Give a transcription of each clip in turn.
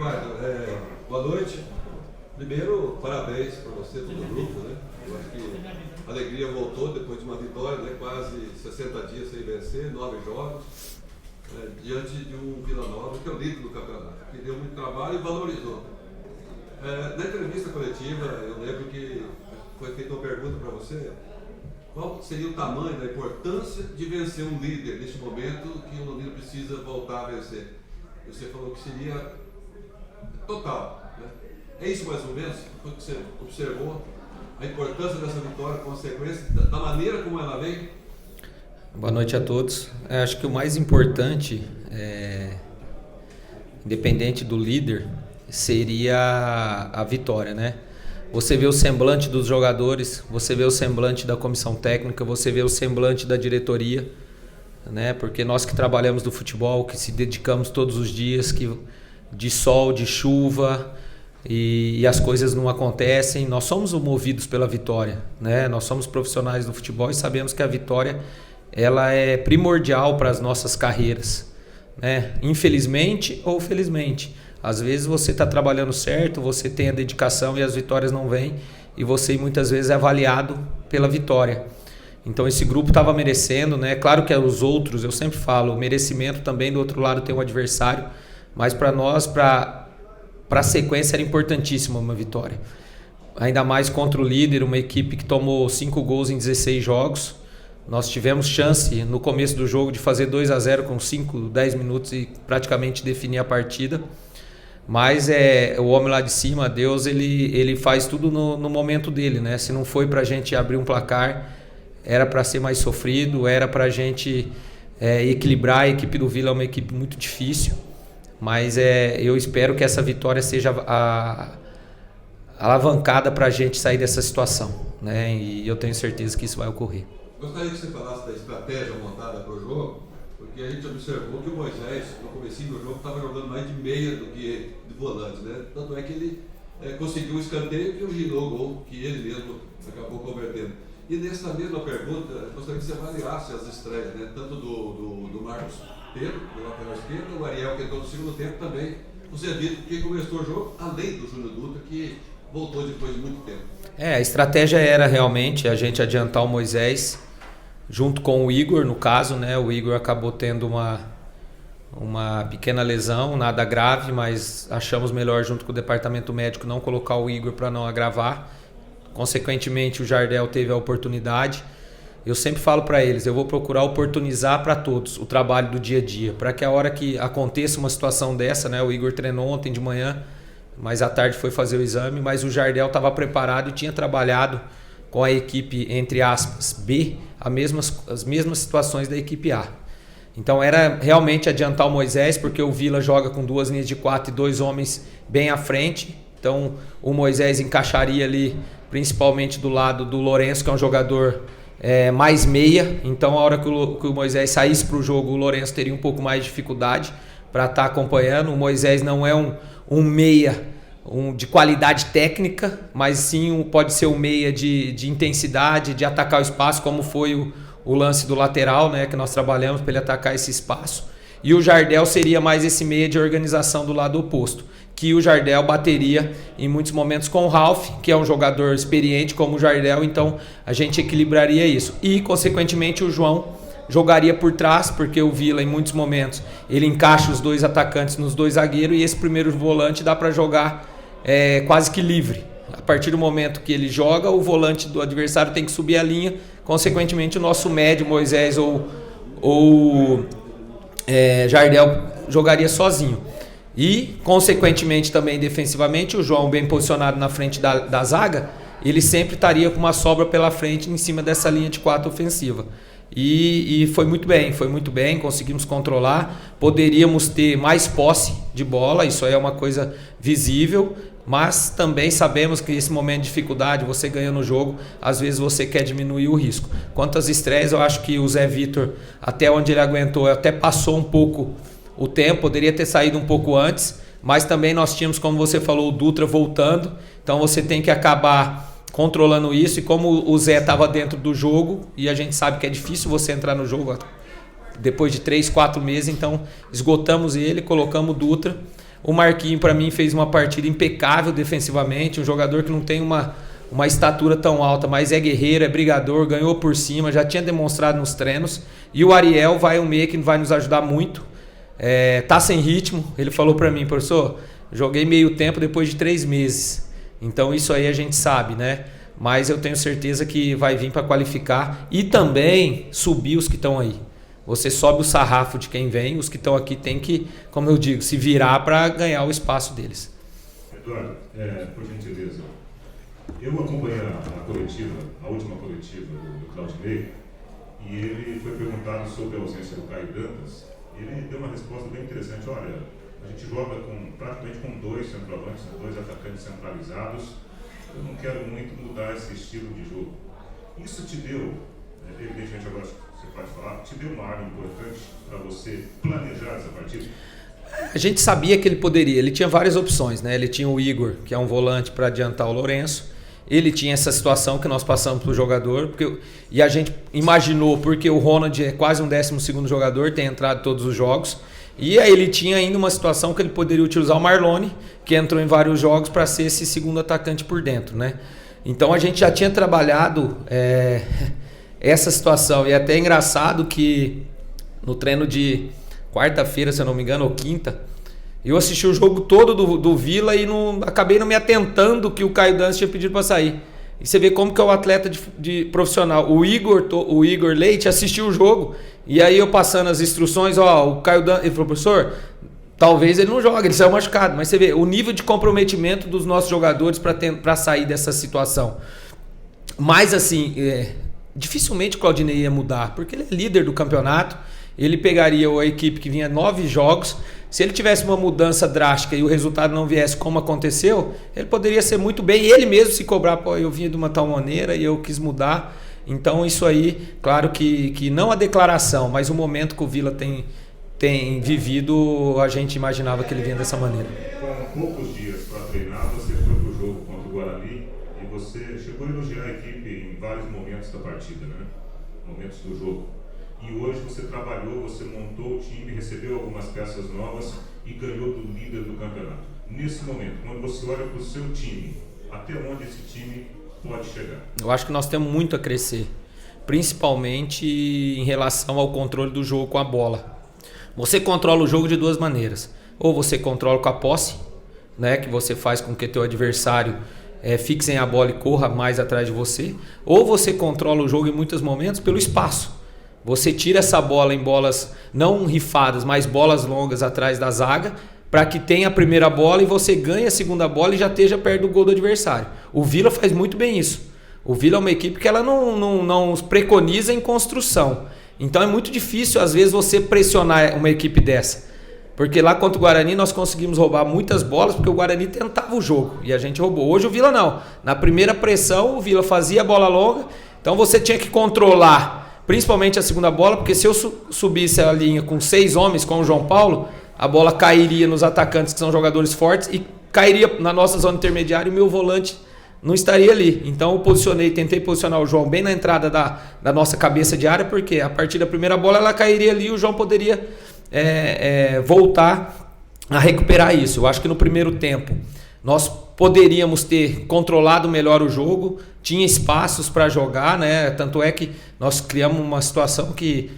Boa noite. Primeiro, parabéns para você, todo o grupo, né? Eu acho que a alegria voltou depois de uma vitória, né? Quase 60 dias sem vencer, 9 jogos, diante de um Vila Nova, que é o líder do campeonato, que deu muito trabalho e valorizou. Na entrevista coletiva, eu lembro que foi feita uma pergunta para você: qual seria o tamanho da importância de vencer um líder neste momento que o Londrina precisa voltar a vencer? Você falou que seria total, né? É isso mais ou menos? Foi o que você observou? A importância dessa vitória, a consequência, da maneira como ela vem? Boa noite a todos. Acho que o mais importante, independente do líder, seria a vitória, né? Você vê o semblante dos jogadores, você vê o semblante da comissão técnica, você vê o semblante da diretoria, né? Porque nós que trabalhamos do futebol, que se dedicamos todos os dias, de sol, de chuva, e as coisas não acontecem, nós somos movidos pela vitória, né? Nós somos profissionais do futebol e sabemos que a vitória ela é primordial para as nossas carreiras, né? Infelizmente ou felizmente, às vezes você está trabalhando certo, você tem a dedicação e as vitórias não vêm, e você muitas vezes é avaliado pela vitória. Então esse grupo estava merecendo, né? Claro que os outros, eu sempre falo, o merecimento também do outro lado tem um adversário, mas para nós, para a sequência era importantíssima uma vitória. Ainda mais contra o líder, uma equipe que tomou 5 gols em 16 jogos. Nós tivemos chance no começo do jogo de fazer 2-0 com 5, 10 minutos e praticamente definir a partida. Mas o homem lá de cima, Deus, ele faz tudo no momento dele, né? Se não foi para a gente abrir um placar, era para ser mais sofrido, era para a gente equilibrar. A equipe do Vila é uma equipe muito difícil. Mas eu espero que essa vitória seja alavancada para a gente sair dessa situação, né? E eu tenho certeza que isso vai ocorrer. Gostaria que você falasse da estratégia montada para o jogo, porque a gente observou que o Moisés, no comecinho do jogo, estava jogando mais de meia do que de volante, né? Tanto é que ele conseguiu o escanteio e girou o gol que ele mesmo acabou convertendo. E nessa mesma pergunta, eu gostaria que você avaliasse as estreias, né? Tanto do Marcos Pedro, do lateral esquerdo, o Ariel, que entrou no segundo tempo também. Você dito que começou o jogo, além do Júnior Dutra, que voltou depois de muito tempo. A estratégia era realmente a gente adiantar o Moisés junto com o Igor, no caso, né? O Igor acabou tendo uma pequena lesão, nada grave, mas achamos melhor junto com o departamento médico não colocar o Igor para não agravar. Consequentemente, o Jardel teve a oportunidade. Eu sempre falo para eles, eu vou procurar oportunizar para todos o trabalho do dia a dia, para que a hora que aconteça uma situação dessa, né? O Igor treinou ontem de manhã, mas à tarde foi fazer o exame, mas o Jardel estava preparado e tinha trabalhado com a equipe, entre aspas, B, as mesmas situações da equipe A. Então era realmente adiantar o Moisés, porque o Vila joga com 2 linhas de 4 e 2 homens bem à frente. Então o Moisés encaixaria ali, principalmente do lado do Lourenço, que é um jogador mais meia. Então a hora que o Moisés saísse para o jogo, o Lourenço teria um pouco mais de dificuldade para estar acompanhando. O Moisés não é um meia de qualidade técnica, mas sim pode ser um meia de intensidade, de atacar o espaço, como foi o lance do lateral, né, que nós trabalhamos para ele atacar esse espaço. E o Jardel seria mais esse meia de organização do lado oposto, que o Jardel bateria em muitos momentos com o Ralf, que é um jogador experiente como o Jardel, então a gente equilibraria isso. E, consequentemente, o João jogaria por trás, porque o Vila, em muitos momentos, ele encaixa os 2 atacantes nos 2 zagueiros, e esse primeiro volante dá para jogar quase que livre. A partir do momento que ele joga, o volante do adversário tem que subir a linha, consequentemente o nosso médio, Moisés ou Jardel, jogaria sozinho. E, consequentemente, também defensivamente, o João bem posicionado na frente da zaga, ele sempre estaria com uma sobra pela frente em cima dessa linha de 4 ofensiva. E foi muito bem, conseguimos controlar. Poderíamos ter mais posse de bola, isso aí é uma coisa visível, mas também sabemos que esse momento de dificuldade, você ganhando o jogo, às vezes você quer diminuir o risco. Quanto às estreias, eu acho que o Zé Vitor, até onde ele aguentou, até passou um pouco o tempo, poderia ter saído um pouco antes, mas também nós tínhamos, como você falou, o Dutra voltando, então você tem que acabar controlando isso. E como o Zé estava dentro do jogo, e a gente sabe que é difícil você entrar no jogo depois de 3, 4 meses, então esgotamos ele, colocamos o Dutra. O Marquinhos, para mim, fez uma partida impecável defensivamente, um jogador que não tem uma estatura tão alta, mas é guerreiro, é brigador, ganhou por cima, já tinha demonstrado nos treinos. E o Ariel um meia que vai nos ajudar muito. Tá sem ritmo, ele falou para mim, professor, joguei meio tempo depois de 3 meses. Então isso aí a gente sabe, né? Mas eu tenho certeza que vai vir para qualificar e também subir os que estão aí. Você sobe o sarrafo de quem vem, os que estão aqui tem que, como eu digo, se virar para ganhar o espaço deles. Eduardo, por gentileza, eu acompanhei a coletiva, a última coletiva do Claudinei, e ele foi perguntado sobre a ausência do Caio Dantas. Ele deu uma resposta bem interessante. Olha, a gente joga praticamente com 2 centroavantes, 2 atacantes centralizados. Eu não quero muito mudar esse estilo de jogo. Isso te deu, evidentemente agora você pode falar, te deu uma arma importante para você planejar essa partida? A gente sabia que ele poderia, ele tinha várias opções, né? Ele tinha o Igor, que é um volante para adiantar o Lourenço. Ele tinha essa situação que nós passamos para o jogador, e a gente imaginou, porque o Ronald é quase um 12º jogador, tem entrado em todos os jogos, e aí ele tinha ainda uma situação que ele poderia utilizar o Marlone, que entrou em vários jogos para ser esse segundo atacante por dentro, né? Então a gente já tinha trabalhado essa situação, e é até engraçado que no treino de quarta-feira, se eu não me engano, ou quinta, eu assisti o jogo todo do Vila e acabei não me atentando que o Caio Dantas tinha pedido para sair. E você vê como que é o atleta de profissional. O Igor Leite assistiu o jogo e aí eu passando as instruções, o Caio Dantas, ele falou, professor, talvez ele não jogue, ele saiu machucado. Mas você vê o nível de comprometimento dos nossos jogadores para sair dessa situação. Mas assim, dificilmente o Claudinei ia mudar, porque ele é líder do campeonato, ele pegaria a equipe que vinha 9 jogos. Se ele tivesse uma mudança drástica e o resultado não viesse como aconteceu, ele poderia ser muito bem, e ele mesmo se cobrar, eu vinha de uma tal maneira e eu quis mudar. Então isso aí, claro que não a declaração, mas o momento que o Vila tem vivido, a gente imaginava que ele vinha dessa maneira. Com poucos dias para treinar, você foi para o jogo contra o Guarani e você chegou a elogiar a equipe em vários momentos da partida, né? Momentos do jogo. E hoje você trabalhou, você montou o time, recebeu algumas peças novas e ganhou do líder do campeonato. Nesse momento, quando você olha para o seu time, até onde esse time pode chegar? Eu acho que nós temos muito a crescer, principalmente em relação ao controle do jogo com a bola. Você controla o jogo de 2 maneiras. Ou você controla com a posse, né, que você faz com que teu adversário fixe a bola e corra mais atrás de você. Ou você controla o jogo em muitos momentos pelo espaço. Você tira essa bola em bolas não rifadas, mas bolas longas atrás da zaga, para que tenha a primeira bola e você ganhe a segunda bola e já esteja perto do gol do adversário. O Vila faz muito bem isso. O Vila é uma equipe que ela não preconiza em construção. Então é muito difícil, às vezes, você pressionar uma equipe dessa. Porque lá contra o Guarani nós conseguimos roubar muitas bolas, porque o Guarani tentava o jogo e a gente roubou. Hoje o Vila não. Na primeira pressão, o Vila fazia a bola longa, então você tinha que controlar principalmente a segunda bola, porque se eu subisse a linha com 6 homens, com o João Paulo, a bola cairia nos atacantes que são jogadores fortes e cairia na nossa zona intermediária e o meu volante não estaria ali. Então eu tentei posicionar o João bem na entrada da nossa cabeça de área, porque a partir da primeira bola ela cairia ali e o João poderia voltar a recuperar isso. Eu acho que no primeiro tempo nós poderíamos ter controlado melhor o jogo, tinha espaços para jogar, né? Tanto é que nós criamos uma situação que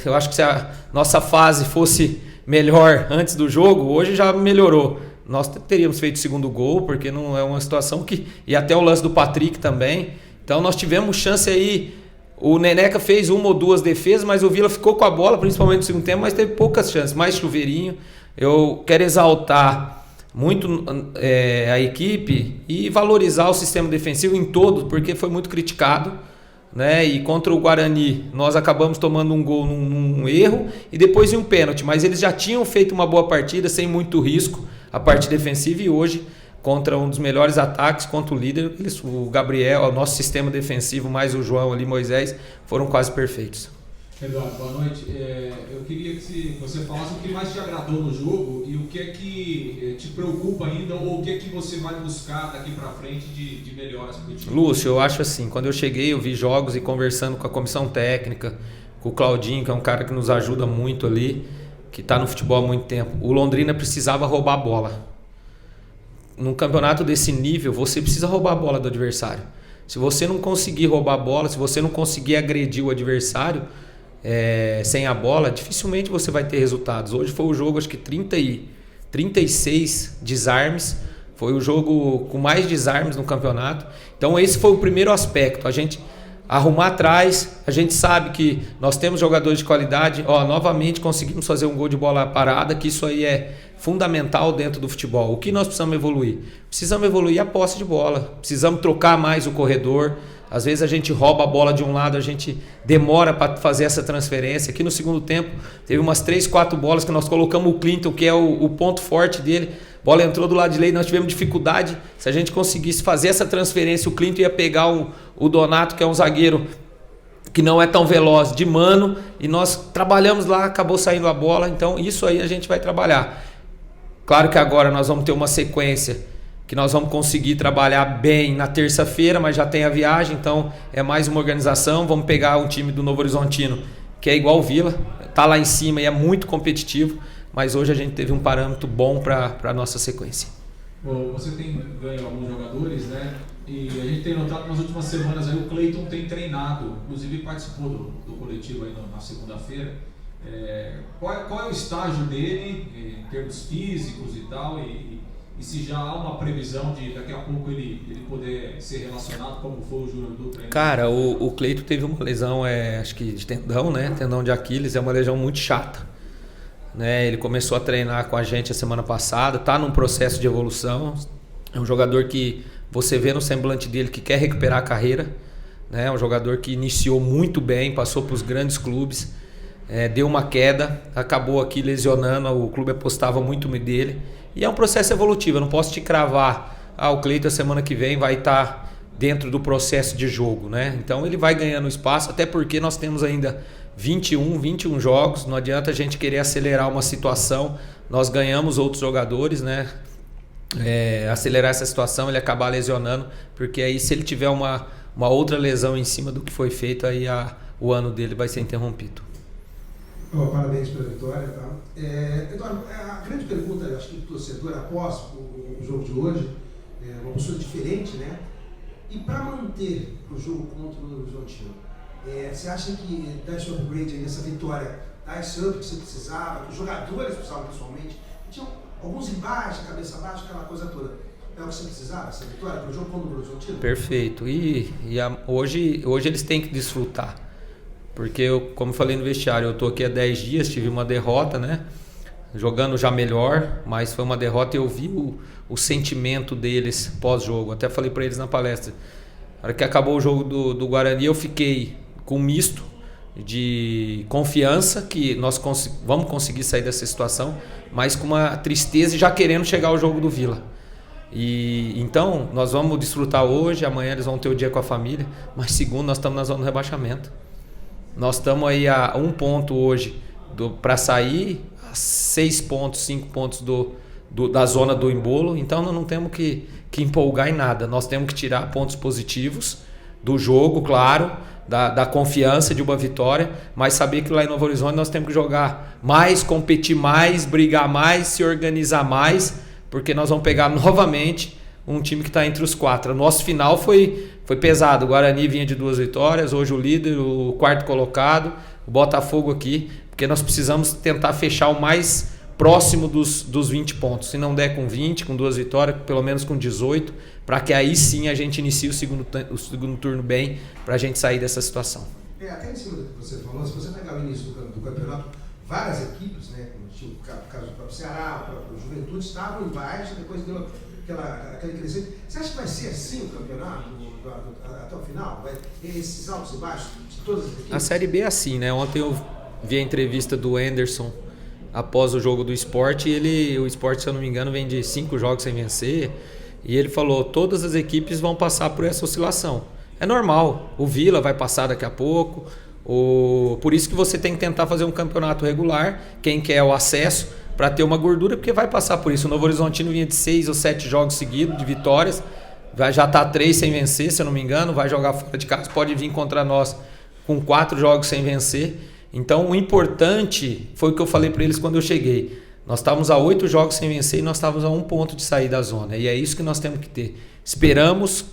eu acho que se a nossa fase fosse melhor antes do jogo, hoje já melhorou. Nós teríamos feito o segundo gol, porque não é uma situação que... E até o lance do Patrick também. Então nós tivemos chance aí. O Neneca fez 1 ou 2 defesas, mas o Vila ficou com a bola, principalmente no segundo tempo, mas teve poucas chances, mais chuveirinho. Eu quero exaltar muito a equipe e valorizar o sistema defensivo em todo, porque foi muito criticado, né? E contra o Guarani nós acabamos tomando um gol num erro e depois em um pênalti, mas eles já tinham feito uma boa partida sem muito risco, a parte defensiva, e hoje contra um dos melhores ataques, contra o líder, o Gabriel, o nosso sistema defensivo, mais o João ali, Moisés, foram quase perfeitos. Eduardo, boa noite. Eu queria que você falasse o que mais te agradou no jogo e o que é que te preocupa ainda, ou o que é que você vai buscar daqui para frente de melhoras para o time. Lúcio, eu acho assim, quando eu cheguei, eu vi jogos e conversando com a comissão técnica, com o Claudinho, que é um cara que nos ajuda muito ali, que está no futebol há muito tempo. O Londrina precisava roubar a bola. Num campeonato desse nível, você precisa roubar a bola do adversário. Se você não conseguir roubar a bola, se você não conseguir agredir o adversário sem a bola, dificilmente você vai ter resultados. Hoje foi o jogo, acho que 36 desarmes. Foi o jogo com mais desarmes no campeonato. Então esse foi o primeiro aspecto. A gente arrumar atrás, a gente sabe que nós temos jogadores de qualidade. Novamente conseguimos fazer um gol de bola parada, que isso aí é fundamental dentro do futebol. O que nós precisamos evoluir? Precisamos evoluir a posse de bola. Precisamos trocar mais o corredor. Às vezes a gente rouba a bola de um lado, a gente demora para fazer essa transferência. Aqui no segundo tempo teve umas 3, 4 bolas que nós colocamos o Clinton, que é o ponto forte dele. A bola entrou do lado de lá e nós tivemos dificuldade. Se a gente conseguisse fazer essa transferência, o Clinton ia pegar o Donato, que é um zagueiro que não é tão veloz, de mano, e nós trabalhamos lá, acabou saindo a bola. Então isso aí a gente vai trabalhar. Claro que agora nós vamos ter uma sequência que nós vamos conseguir trabalhar bem na terça-feira, mas já tem a viagem, então é mais uma organização. Vamos pegar um time do Novo Horizontino, que é igual o Vila, está lá em cima e é muito competitivo, mas hoje a gente teve um parâmetro bom para a nossa sequência. Bom, você tem ganho alguns jogadores, né? E a gente tem notado que nas últimas semanas aí o Cleiton tem treinado, inclusive participou do coletivo aí na segunda-feira. Qual é o estágio dele em termos físicos e tal, e se já há uma previsão de daqui a pouco ele poder ser relacionado como foi o Júnior Dutra? Cara, o Cleiton teve uma lesão, acho que de tendão, né? Tendão de Aquiles, é uma lesão muito chata. Né? Ele começou a treinar com a gente a semana passada, está num processo de evolução. É um jogador que você vê no semblante dele que quer recuperar a carreira. Né? É um jogador que iniciou muito bem, passou para os grandes clubes. Deu uma queda, acabou aqui lesionando, o clube apostava muito dele, e é um processo evolutivo. Eu não posso te cravar, o Cleiton a semana que vem vai estar dentro do processo de jogo, né? Então ele vai ganhando espaço, até porque nós temos ainda 21 jogos, não adianta a gente querer acelerar uma situação. Nós ganhamos outros jogadores, né? Acelerar essa situação, ele acabar lesionando, porque aí se ele tiver uma outra lesão em cima do que foi feito, aí o ano dele vai ser interrompido. Parabéns pela vitória. Tá? Eduardo, a grande pergunta, acho que do torcedor após o jogo de hoje, uma postura diferente, né? E para manter o jogo contra o Horizontino, você acha que dar esse upgrade aí nessa vitória, dar esse up que você precisava, que os jogadores precisavam pessoalmente, tinham alguns embaixo, cabeça baixa, aquela coisa toda. É o que você precisava, essa vitória, para o jogo contra o Horizontino? Perfeito. Hoje eles têm que desfrutar. Porque eu, como falei no vestiário, eu estou aqui há 10 dias, tive uma derrota, né? Jogando já melhor, mas foi uma derrota e eu vi o sentimento deles pós-jogo. Até falei para eles na palestra. Na hora que acabou o jogo do Guarani, eu fiquei com um misto de confiança que nós vamos conseguir sair dessa situação, mas com uma tristeza e já querendo chegar ao jogo do Vila. E então nós vamos desfrutar hoje, amanhã eles vão ter o dia com a família, mas segundo nós estamos na zona do rebaixamento. Nós estamos aí a 1 ponto hoje para sair, a 6 pontos, 5 pontos da zona do embolo. Então nós não temos que empolgar em nada. Nós temos que tirar pontos positivos do jogo, claro, da confiança de uma vitória, mas saber que lá em Novo Horizonte nós temos que jogar mais, competir mais, brigar mais, se organizar mais, porque nós vamos pegar novamente um time que está entre os 4. O nosso final foi pesado. O Guarani vinha de 2 vitórias, hoje o líder, o 4º colocado, o Botafogo aqui, porque nós precisamos tentar fechar o mais próximo dos 20 pontos. Se não der com 20, com 2 vitórias, pelo menos com 18, para que aí sim a gente inicie o segundo turno bem, para a gente sair dessa situação. Até em cima do que você falou, se você pegar o início do campeonato, várias equipes, né, como o caso do próprio Ceará, o próprio Juventude, estavam embaixo, depois deu aquele crescimento. Você acha que vai ser assim o campeonato até o final? Vai ter esses altos e baixos de todas as equipes? A Série B é assim, né? Ontem eu vi a entrevista do Anderson após o jogo do Sport, e o Sport, se eu não me engano, vem de 5 jogos sem vencer, e ele falou, todas as equipes vão passar por essa oscilação. É normal, o Vila vai passar daqui a pouco, por isso que você tem que tentar fazer um campeonato regular, quem quer o acesso, para ter uma gordura, porque vai passar por isso. O Novo Horizontino vinha de 6 ou 7 jogos seguidos de vitórias, já está 3 sem vencer, se eu não me engano, vai jogar fora de casa, pode vir contra nós com 4 jogos sem vencer. Então o importante foi o que eu falei para eles quando eu cheguei. Nós estávamos a 8 jogos sem vencer e nós estávamos a 1 ponto de sair da zona. E é isso que nós temos que ter. Esperamos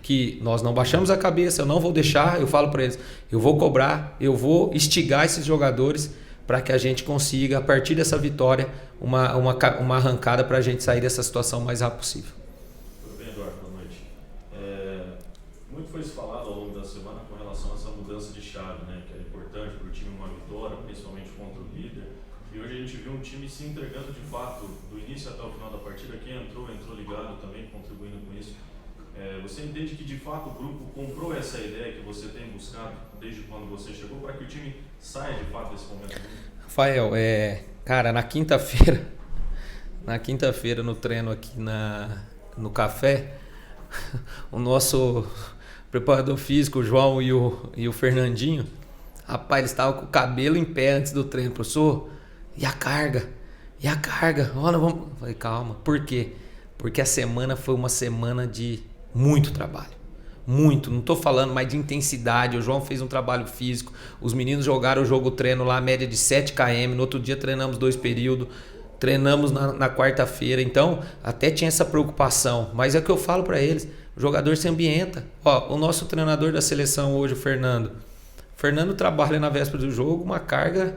que nós não baixamos a cabeça, eu não vou deixar, eu falo para eles, eu vou cobrar, eu vou instigar esses jogadores para que a gente consiga, a partir dessa vitória, uma arrancada para a gente sair dessa situação o mais rápido possível. Tudo bem, Eduardo? Boa noite. Muito foi falado ao longo da semana com relação a essa mudança de chave, né? Que era importante para o time uma vitória, principalmente contra o líder. E hoje a gente viu um time se entregando de fato, do início até o final da partida. Quem entrou ligado também, contribuindo com isso. Você entende que de fato o grupo comprou essa ideia que você tem buscado desde quando você chegou para que o time saia de fato desse momento? Rafael, cara, na quinta-feira no treino aqui no café, o nosso preparador físico, o João e o Fernandinho, rapaz, eles estavam com o cabelo em pé antes do treino. Professor, e a carga? Olha, vamos... Eu falei, calma. Por quê? Porque a semana foi uma semana de muito trabalho. Muito. Não estou falando mais de intensidade. O João fez um trabalho físico. Os meninos jogaram o jogo treino lá, média de 7 km. No outro dia treinamos 2 períodos. Treinamos na quarta-feira. Então, até tinha essa preocupação. Mas é o que eu falo para eles. O jogador se ambienta. Ó, o nosso treinador da seleção hoje, o Fernando. O Fernando trabalha na véspera do jogo uma carga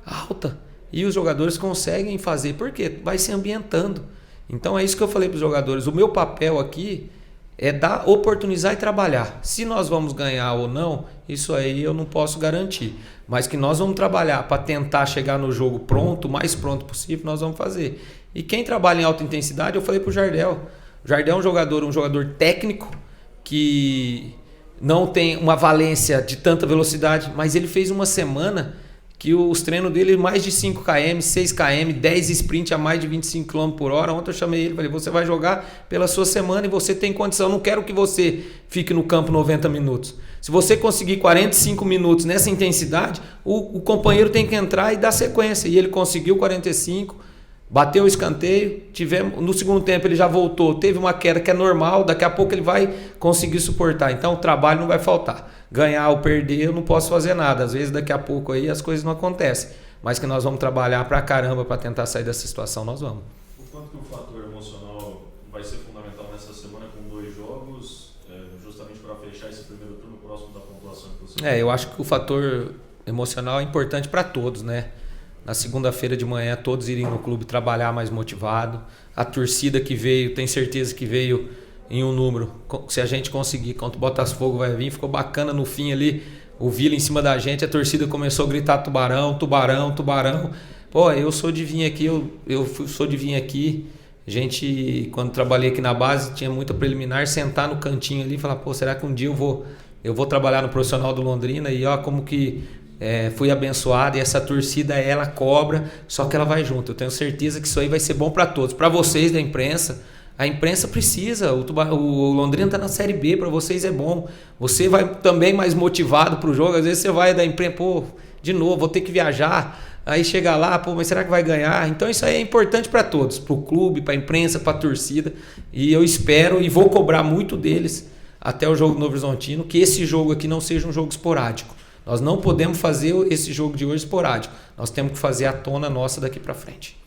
alta. E os jogadores conseguem fazer. Por quê? Vai se ambientando. Então é isso que eu falei para os jogadores. O meu papel aqui é dar, oportunizar e trabalhar. Se nós vamos ganhar ou não, isso aí eu não posso garantir. Mas que nós vamos trabalhar para tentar chegar no jogo pronto, o mais pronto possível, nós vamos fazer. E quem trabalha em alta intensidade, eu falei para o Jardel. O Jardel é um jogador técnico que não tem uma valência de tanta velocidade, mas ele fez uma semana que os treinos dele mais de 5 km, 6 km, 10 sprint a mais de 25 km por hora. Ontem eu chamei ele e falei, você vai jogar pela sua semana e você tem condição. Eu não quero que você fique no campo 90 minutos. Se você conseguir 45 minutos nessa intensidade, o companheiro tem que entrar e dar sequência. E ele conseguiu 45, bateu o escanteio, no segundo tempo ele já voltou, teve uma queda que é normal, daqui a pouco ele vai conseguir suportar. Então o trabalho não vai faltar. Ganhar ou perder eu não posso fazer nada. Às vezes daqui a pouco aí as coisas não acontecem. Mas que nós vamos trabalhar pra caramba para tentar sair dessa situação, nós vamos. O quanto que o fator emocional vai ser fundamental nessa semana com 2 jogos, justamente para fechar esse primeiro turno próximo da pontuação que você... Eu acho que o fator emocional é importante para todos, né? Na segunda-feira de manhã todos irem no clube trabalhar mais motivado. A torcida que veio, tenho certeza que veio em um número. Se a gente conseguir, contra o Botafogo vai vir. Ficou bacana no fim ali, o Vila em cima da gente, a torcida começou a gritar tubarão, tubarão, tubarão. Pô, eu sou de vir aqui, eu sou de vir aqui. A gente, quando trabalhei aqui na base, tinha muita preliminar, sentar no cantinho ali e falar, pô, será que um dia eu vou trabalhar no profissional do Londrina? E ó, como que fui abençoado, e essa torcida ela cobra, só que ela vai junto. Eu tenho certeza que isso aí vai ser bom para todos. Para vocês da imprensa, a imprensa precisa, o Londrina está na Série B, para vocês é bom. Você vai também mais motivado para o jogo, às vezes você vai da imprensa, pô, de novo, vou ter que viajar, aí chega lá, pô, mas será que vai ganhar? Então isso aí é importante para todos, para o clube, para a imprensa, para a torcida, e eu espero e vou cobrar muito deles até o jogo do Novo Horizontino, que esse jogo aqui não seja um jogo esporádico. Nós não podemos fazer esse jogo de hoje esporádico. Nós temos que fazer a tona nossa daqui para frente.